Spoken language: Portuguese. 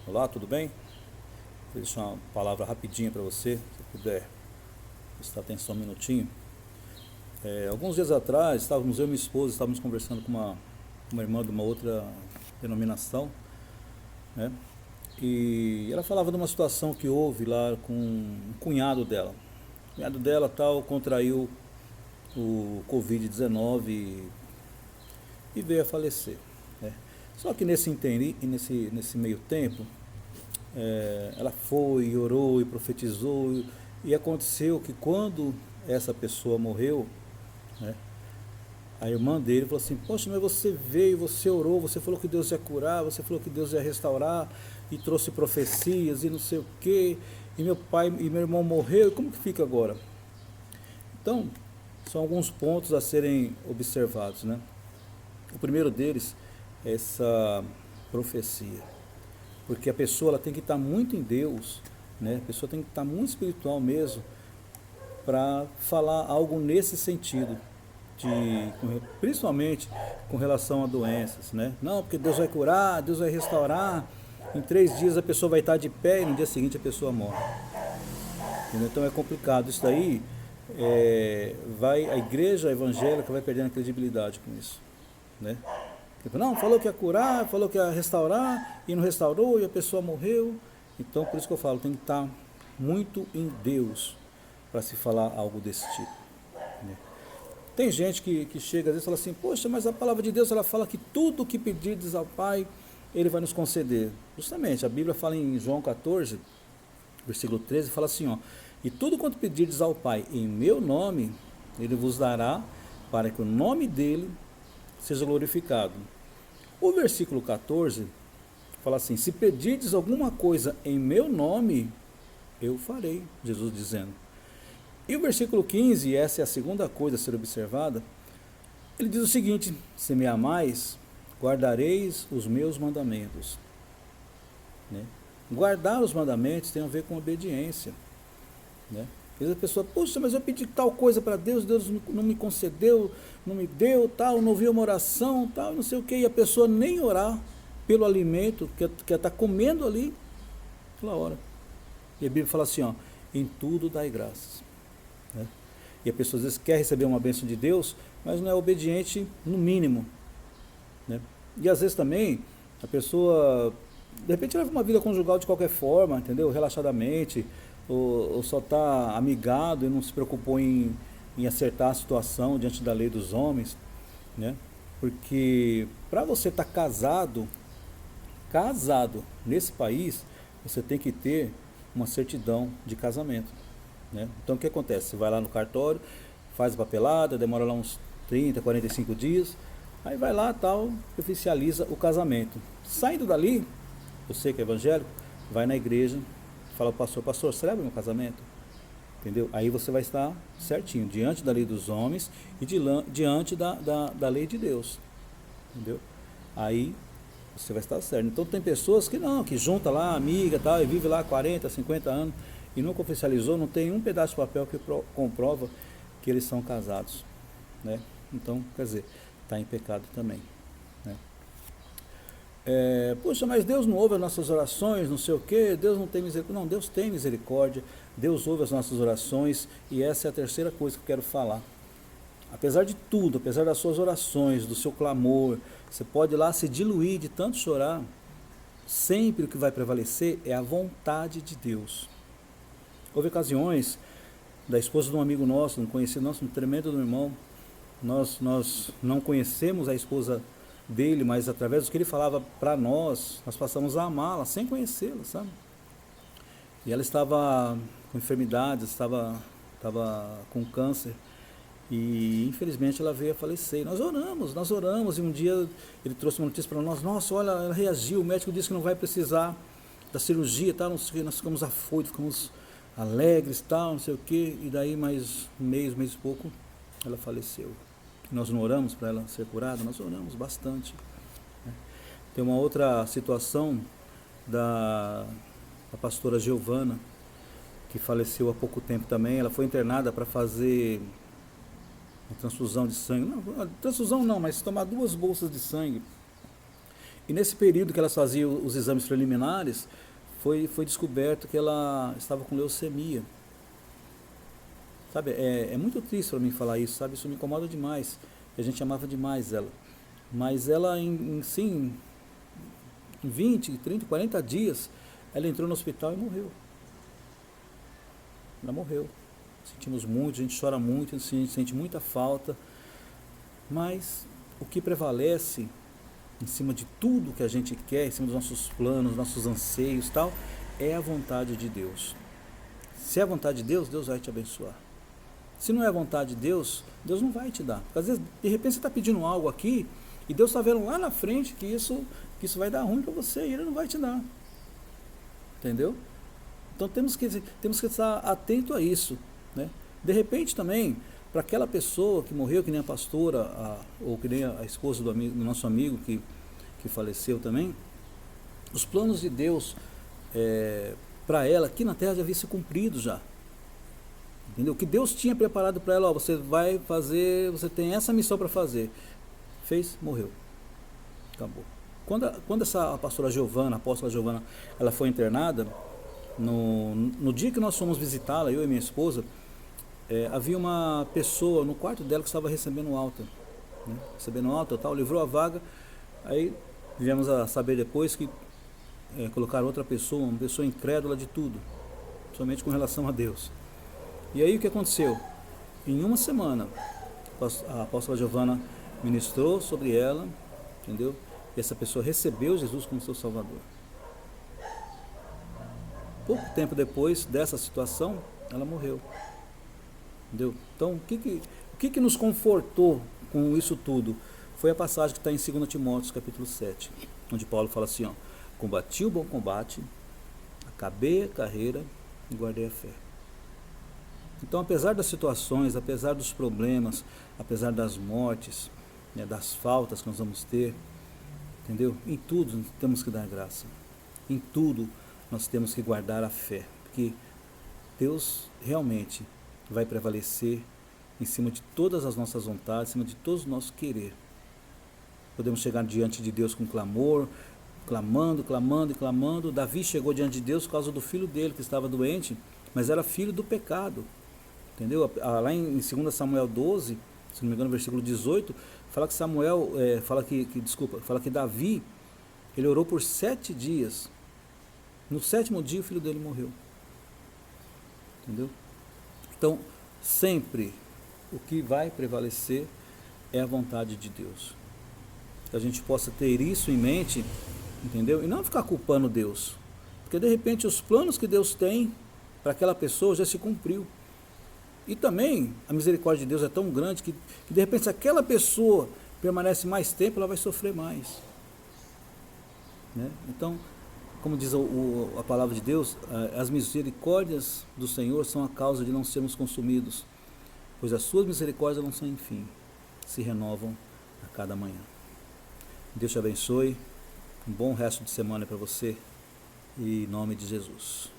Olá, tudo bem? Vou deixar uma palavra rapidinha para você, se puder prestar atenção um minutinho. Alguns dias atrás, eu e minha esposa estávamos conversando com uma irmã de uma outra denominação, né? E ela falava de uma situação que houve lá com um cunhado dela. O cunhado dela tal contraiu o Covid-19 e veio a falecer, né? Só que nesse meio tempo, ela foi, e orou e profetizou, e aconteceu que quando essa pessoa morreu, né, a irmã dele falou assim: poxa, mas você veio, você orou, você falou que Deus ia curar, você falou que Deus ia restaurar, e trouxe profecias e não sei o que, e meu pai e meu irmão morreu, e como que fica agora? Então, são alguns pontos a serem observados, né? O primeiro deles é essa profecia, porque a pessoa ela tem que estar muito em Deus, né? A pessoa tem que estar muito espiritual mesmo para falar algo nesse sentido, principalmente com relação a doenças, né? Não, porque Deus vai curar, Deus vai restaurar, em 3 dias a pessoa vai estar de pé e no dia seguinte a pessoa morre. Entendeu? Então é complicado. Isso daí a igreja evangélica vai perdendo a credibilidade com isso, né? Tipo, não, falou que ia curar, falou que ia restaurar, e não restaurou, e a pessoa morreu. Então, por isso que eu falo, tem que estar muito em Deus para se falar algo desse tipo, né? Tem gente que chega às vezes e fala assim: poxa, mas a palavra de Deus ela fala que tudo o que pedirdes ao Pai, Ele vai nos conceder. Justamente, a Bíblia fala em João 14, versículo 13, fala assim, ó: e tudo quanto pedirdes ao Pai em meu nome, Ele vos dará, para que o nome dEle seja glorificado. O versículo 14 fala assim: se pedirdes alguma coisa em meu nome, eu farei, Jesus dizendo. E o versículo 15, essa é a segunda coisa a ser observada, ele diz o seguinte: se me amais, guardareis os meus mandamentos, né? Guardar os mandamentos tem a ver com obediência, né? Às vezes a pessoa: puxa, mas eu pedi tal coisa para Deus, Deus não me concedeu, não me deu, tal, não ouviu uma oração, tal, não sei o que, e a pessoa nem orar pelo alimento que está comendo ali, aquela hora. E a Bíblia fala assim, ó: em tudo dai graças, né? E a pessoa às vezes quer receber uma bênção de Deus, mas não é obediente no mínimo, né? E às vezes também a pessoa de repente leva uma vida conjugal de qualquer forma, entendeu? Relaxadamente, ou só está amigado e não se preocupou em acertar a situação diante da lei dos homens, né? Porque para você estar casado nesse país, você tem que ter uma certidão de casamento, né? Então o que acontece? Você vai lá no cartório, faz a papelada, demora lá uns 30, 45 dias, aí vai lá tal, oficializa o casamento. Saindo dali, você que é evangélico, vai na igreja, fala para o pastor: pastor, celebra meu casamento, entendeu? Aí você vai estar certinho, diante da lei dos homens e diante da lei de Deus, entendeu? Aí você vai estar certo. Então tem pessoas que não, que junta lá, amiga tal, e vive lá 40, 50 anos, e nunca oficializou, não tem um pedaço de papel que comprova que eles são casados, né? Então, quer dizer, está em pecado também, né? Poxa, mas Deus não ouve as nossas orações, não sei o que, Deus não tem misericórdia. Não, Deus tem misericórdia, Deus ouve as nossas orações, e essa é a terceira coisa que eu quero falar. Apesar de tudo, apesar das suas orações, do seu clamor, você pode ir lá se diluir de tanto chorar, sempre o que vai prevalecer é a vontade de Deus. Houve ocasiões da esposa de um amigo nosso, um conhecido nosso, um tremendo do irmão, nós não conhecemos a esposa dele, mas através do que ele falava para nós passamos a amá-la sem conhecê-la, sabe? E ela estava com enfermidades, estava com câncer, e infelizmente ela veio a falecer. Nós oramos, e um dia ele trouxe uma notícia para nós: nossa, olha, ela reagiu, o médico disse que não vai precisar da cirurgia, tá? Nós ficamos afoitos, ficamos alegres, tal, não sei o que, e daí mais um mês e pouco, ela faleceu. Nós não oramos para ela ser curada? Nós oramos bastante, né? Tem uma outra situação da pastora Giovana, que faleceu há pouco tempo também. Ela foi internada para fazer uma transfusão de sangue. Não, transfusão não, mas tomar 2 bolsas de sangue. E nesse período que elas faziam os exames preliminares, foi descoberto que ela estava com leucemia. Sabe, é muito triste para mim falar isso, sabe? Isso me incomoda demais. A gente amava demais ela. Mas ela, em 20, 30, 40 dias, ela entrou no hospital e morreu. Ela morreu. Sentimos muito, a gente chora muito, a gente sente muita falta. Mas o que prevalece em cima de tudo que a gente quer, em cima dos nossos planos, nossos anseios e tal, é a vontade de Deus. Se é a vontade de Deus, Deus vai te abençoar. Se não é a vontade de Deus, Deus não vai te dar. Porque às vezes, de repente, você está pedindo algo aqui e Deus está vendo lá na frente que isso vai dar ruim para você e Ele não vai te dar. Entendeu? Então temos que estar atento a isso, né? De repente também, para aquela pessoa que morreu, que nem a pastora, ou que nem a esposa do nosso amigo que faleceu também, os planos de Deus para ela aqui na terra já haviam se cumprido já. Entendeu? O que Deus tinha preparado para ela, ó, você vai fazer, você tem essa missão para fazer. Fez, morreu. Acabou. Quando a pastora Giovana, a apóstola Giovana, ela foi internada, no dia que nós fomos visitá-la, eu e minha esposa, havia uma pessoa no quarto dela que estava recebendo alta. Né? Recebendo alta, tal, livrou a vaga. Aí viemos a saber depois que colocaram outra pessoa, uma pessoa incrédula de tudo, somente com relação a Deus. E aí o que aconteceu? Em uma semana, a apóstola Giovana ministrou sobre ela, entendeu? E essa pessoa recebeu Jesus como seu Salvador. Pouco tempo depois dessa situação, ela morreu. Entendeu? Então, o que nos confortou com isso tudo? Foi a passagem que está em 2 Timóteo, capítulo 7, onde Paulo fala assim, ó, combati o bom combate, acabei a carreira e guardei a fé. Então, apesar das situações, apesar dos problemas, apesar das mortes, né, das faltas que nós vamos ter, entendeu? Em tudo temos que dar graça. Em tudo nós temos que guardar a fé, porque Deus realmente vai prevalecer em cima de todas as nossas vontades, em cima de todos os nossos querer. Podemos chegar diante de Deus com clamor, clamando, clamando e clamando. Davi chegou diante de Deus por causa do filho dele que estava doente, mas era filho do pecado. Entendeu? Lá em 2 Samuel 12, se não me engano, versículo 18, fala que fala que Davi, ele orou por 7 dias. No 7º dia o filho dele morreu. Entendeu? Então, sempre o que vai prevalecer é a vontade de Deus. Que a gente possa ter isso em mente, entendeu? E não ficar culpando Deus. Porque de repente os planos que Deus tem para aquela pessoa já se cumpriu. E também a misericórdia de Deus é tão grande que de repente se aquela pessoa permanece mais tempo, ela vai sofrer mais. Né? Então, como diz a palavra de Deus, as misericórdias do Senhor são a causa de não sermos consumidos, pois as suas misericórdias não são fim, se renovam a cada manhã. Deus te abençoe, um bom resto de semana para você, e em nome de Jesus.